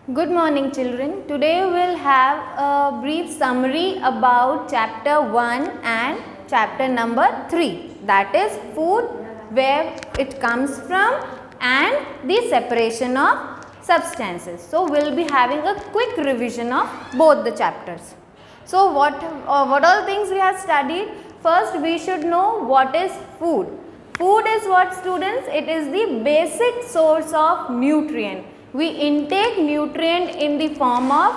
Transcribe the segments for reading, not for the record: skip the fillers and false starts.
Good morning children. Today we will have a brief summary about chapter 1 and chapter number 3, that is food, where it comes from and the separation of substances. So we will be having a quick revision of both the chapters. So what all things we have studied? First we should know what is food. Food is what, students? It is the basic source of nutrient. We intake nutrient in the form of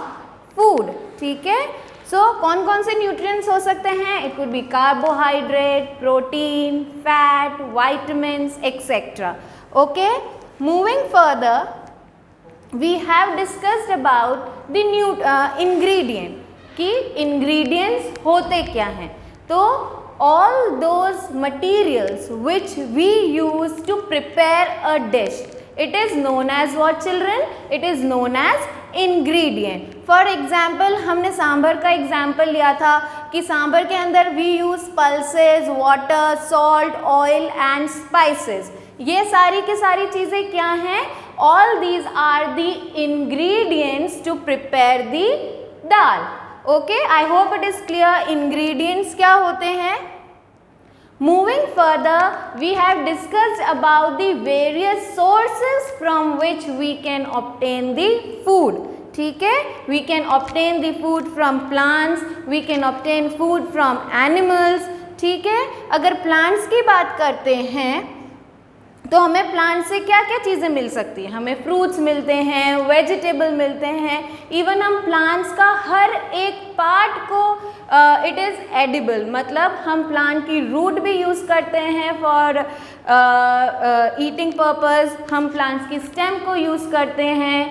food. ठीक है? So कौन कौन से nutrients हो सकते हैं? It could be carbohydrate, protein, fat, vitamins, etc. Okay? Moving further, we have discussed about the ingredient. कि ingredients होते क्या हैं? तो all those materials which we use to prepare a dish, it is known as what, children? It is known as ingredient. For example, हमने सांभर का example लिया था कि सांभर के अंदर we use pulses, water, salt, oil and spices. ये सारी की सारी चीज़ें क्या हैं? All these are the ingredients to prepare the dal. Okay, I hope it is clear. Ingredients क्या होते हैं? Moving further, we have discussed about the various sources from which we can obtain the food. ठीक है? We can obtain the food from plants, we can obtain food from animals. ठीक है? अगर plants की बात करते हैं तो हमें प्लांट से क्या क्या चीज़ें मिल सकती हैं? हमें फ्रूट्स मिलते हैं, वेजिटेबल मिलते हैं, इवन हम प्लांट्स का हर एक पार्ट को इट इज़ एडिबल, मतलब हम प्लांट की रूट भी यूज़ करते हैं फॉर ईटिंग पर्पस, हम प्लांट्स की स्टेम को यूज़ करते हैं,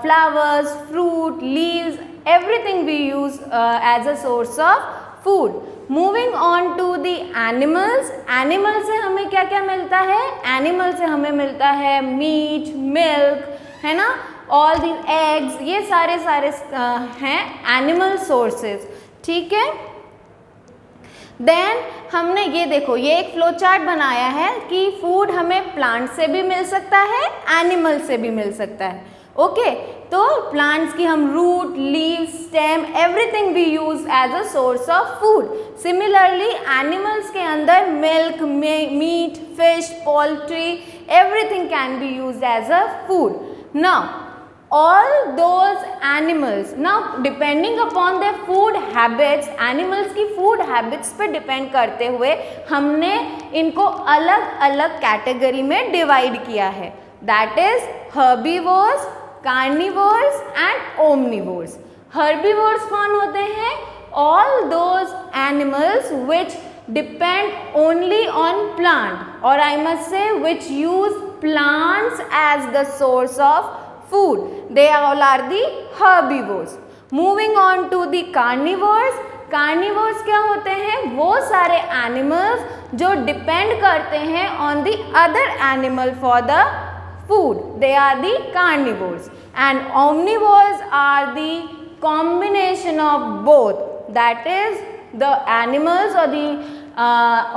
flowers, fruit, leaves, everything we use as a source of food. Moving on to the animals. Animal से हमें क्या क्या मिलता है? एनिमल से हमें मिलता है मीट, मिल्क, है ना, ऑल दी एग्स, ये सारे हैं एनिमल सोर्सेज. ठीक है? देन हमने ये देखो, ये एक फ्लो चार्ट बनाया है कि फूड हमें प्लांट से भी मिल सकता है, एनिमल से भी मिल सकता है. ओके, तो प्लांट्स की हम root, leave, stem, everything we use as a source of food. Similarly animals के अंदर milk, meat, fish, poultry, everything can be use as a food. Now all those animals, now depending upon their food habits, animals की food habits पे depend करते हुए हमने इनको अलग अलग कैटेगरी में डिवाइड किया है. that is herbivores, carnivores and omnivores. herbivores कौन होते हैं? all those animals which depend only on plant, or I must say which use plants as the source of food. They all are the herbivores. Moving on to the carnivores. Carnivores क्या होते हैं? वो सारे animals जो depend करते हैं on the other animal for the food. They are the carnivores. And omnivores are the combination of both. That is the animals or the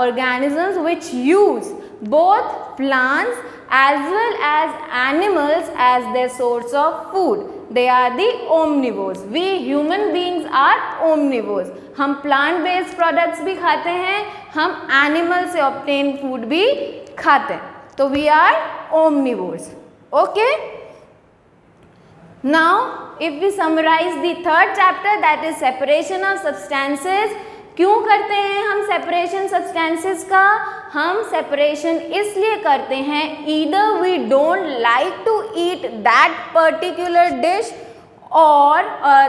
organisms which use both plants as well as animals as their source of food. They are the omnivores. We human beings are omnivores. हम plant based products भी खाते हैं, हम animal से obtain food भी खाते हैं, तो we are omnivores. Okay? Now if we summarize the third chapter, that is separation of substances. क्यों करते हैं हम सेपरेशन सब्सटेंसेस का? हम सेपरेशन इसलिए करते हैं, either we don't like to eat that particular dish और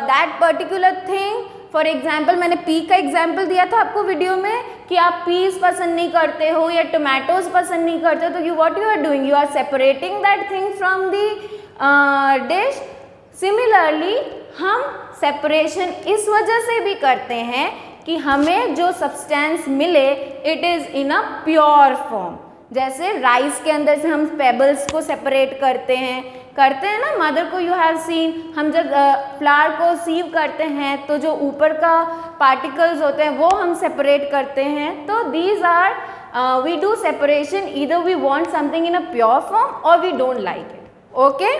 that particular thing. For example, मैंने पी का एग्जाम्पल दिया था आपको वीडियो में कि आप पीस पसंद नहीं करते हो या टोमेटोज पसंद नहीं करते हो, तो you what you are doing, you are separating that thing from the dish. Similarly हम सेपरेशन इस वजह से भी करते हैं कि हमें जो सब्सटेंस मिले it is in a pure form. जैसे राइस के अंदर से हम पेबल्स को सेपरेट करते हैं ना, मदर को यू हैव सीन. हम जब फ्लावर को सीव करते हैं तो जो ऊपर का पार्टिकल्स होते हैं वो हम सेपरेट करते हैं. तो these are we do separation, either we want something in a pure form और we don't like it. Okay?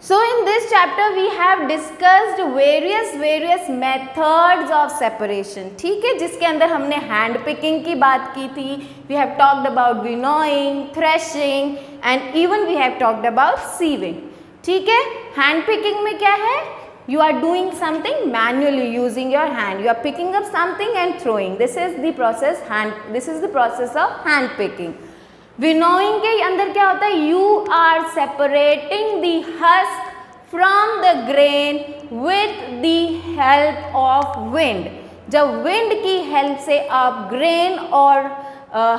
So in this chapter we have discussed various methods of separation. ठीक है, जिसके अंदर हमने hand picking की बात की थी. We have talked about winnowing, threshing and even we have talked about sieving. ठीक है, hand picking में क्या है? You are doing something manually using your hand. You are picking up something and throwing. This is the process of hand picking. Winnowing के अंदर क्या होता है? You are separating the husk from the grain with the help of wind. जब wind की help से आप grain और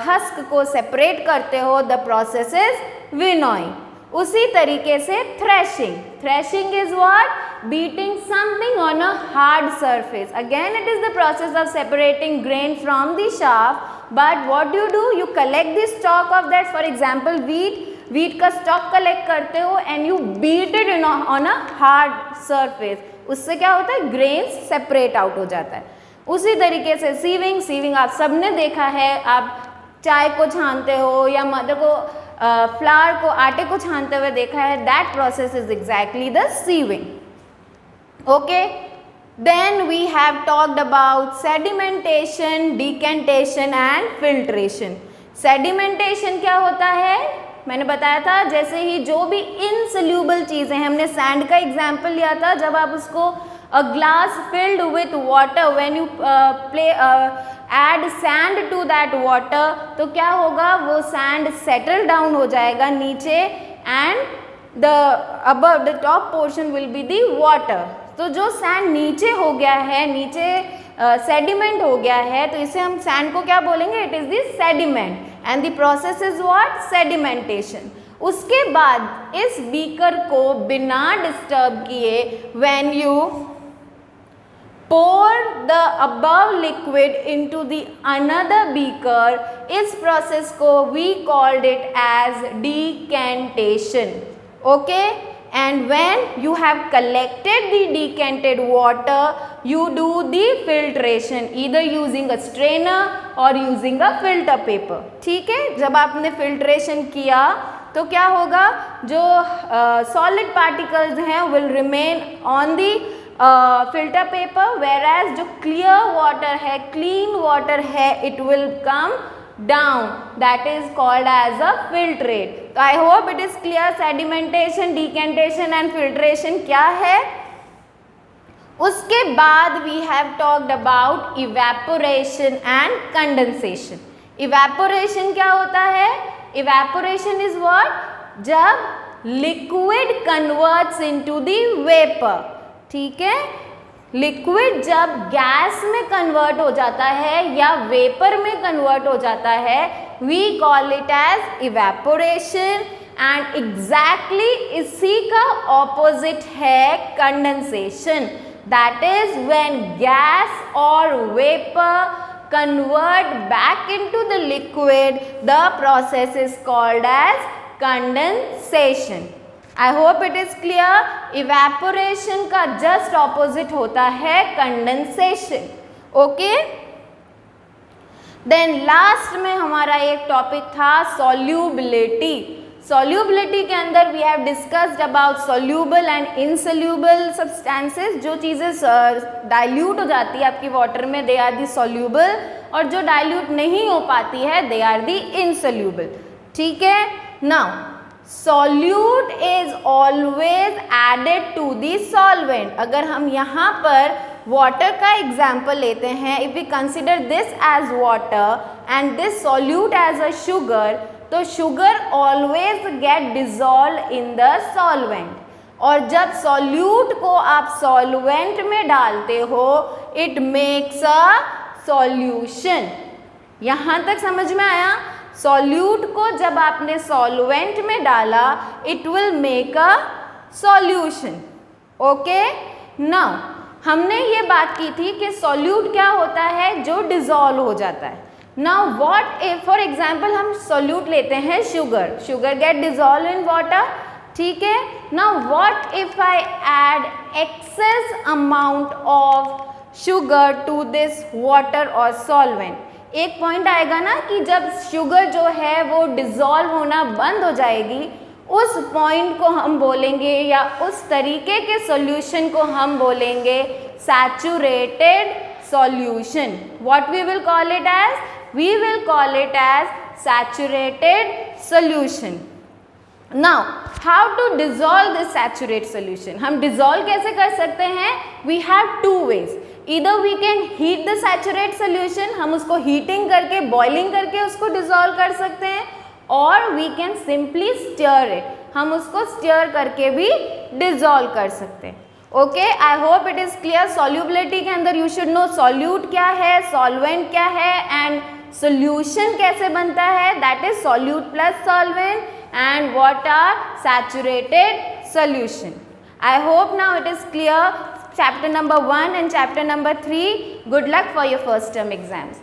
हस्क को सेपरेट करते हो, द प्रोसेस इज विनोइंग. उसी तरीके से threshing. Threshing is what? beating something on a hard surface. Again it is the process of separating grain from the chaff. But what do? You collect the stalk of that. For example, wheat का stalk collect करते हो and you beat it on a hard surface. उससे क्या होता है? grains separate out हो जाता है. उसी तरीके से sieving आप सबने देखा है. आप चाय को छानते हो या मदर को फ्लावर को, आटे को छानते हुए देखा है. That process is exactly the sieving. Okay, then we have talked about sedimentation, decantation and filtration. Sedimentation क्या होता है? मैंने बताया था, जैसे ही जो भी insoluble चीज़ें, हमने sand का example लिया था. जब आप उसको a glass filled with water, when you add sand to that water, तो क्या होगा? वो sand settle down हो जाएगा नीचे and the top portion will be the water. तो जो सैंड नीचे हो गया है, नीचे सेडिमेंट हो गया है, तो इसे हम सैंड को क्या बोलेंगे? It is the sediment and the process is what? Sedimentation. उसके बाद इस बीकर को बिना डिस्टर्ब किए when you pour the above liquid into the another beaker, इस प्रोसेस को we called it as decantation. Okay, and when you have collected the decanted water, you do the filtration either using a strainer or using a filter paper. ठीक है, जब आपने filtration किया तो क्या होगा? जो solid particles हैं will remain on the filter paper, whereas जो clear water है, clean water है, it will come down. That is called as a filtrate. So I hope it is clear. Sedimentation, decantation and filtration क्या है? उसके बाद we have talked about evaporation and condensation. Evaporation क्या होता है? Evaporation is what? जब liquid converts into the vapor. ठीक है, लिक्विड जब गैस में कन्वर्ट हो जाता है या वेपर में कन्वर्ट हो जाता है, we call it as evaporation. And exactly इसी का ऑपोजिट है condensation. That is when gas और vapour convert back into the liquid, the process is called as condensation. I hope it is clear. Evaporation का just opposite होता है condensation. Okay, then last में हमारा एक टॉपिक था solubility. Solubility के अंदर we have discussed about soluble and insoluble substances. जो चीज़ें डाइल्यूट हो जाती है आपकी वाटर में, दे आर दी सॉल्यूबल, और जो डाइल्यूट नहीं हो पाती है, दे आर दी इनसॉल्यूबल. ठीक है, now solute is always added to the solvent. अगर हम यहाँ पर water का example लेते हैं, if we consider this as water and this solute as a sugar, तो sugar always get dissolved in the solvent. और जब solute को आप solvent में डालते हो, it makes a solution. यहाँ तक समझ में आया? सॉल्यूट को जब आपने सॉल्वेंट में डाला, it will make a solution. Okay, now हमने ये बात की थी कि सॉल्यूट क्या होता है? जो डिजॉल्व हो जाता है. Now what if, for example हम सॉल्यूट लेते हैं sugar, sugar get dissolve in water. ठीक है, now what if I add excess amount of sugar to this water और सॉल्वेंट. एक पॉइंट आएगा ना कि जब शुगर जो है वो डिजॉल्व होना बंद हो जाएगी, उस पॉइंट को हम बोलेंगे या उस तरीके के सॉल्यूशन को हम बोलेंगे saturated solution. What we will call it as? We will call it as saturated solution. Now how to dissolve this saturate solution? हम डिजोल्व कैसे कर सकते हैं? We have two ways. Either we can heat the saturate solution, हम उसको heating करके boiling करके उसको डिजोल्व कर सकते हैं, और we can simply stir it, हम उसको स्टर करके भी डिजोल्व कर सकते हैं. Okay, I hope it is clear. Solubility के अंदर यू शुड नो सॉल्यूट क्या है, सॉल्वेंट क्या है, एंड सोल्यूशन कैसे बनता है, that is solute plus solvent, and what are saturated solution. I hope now it is clear. Chapter number 1 and chapter number 3. Good luck for your first term exams.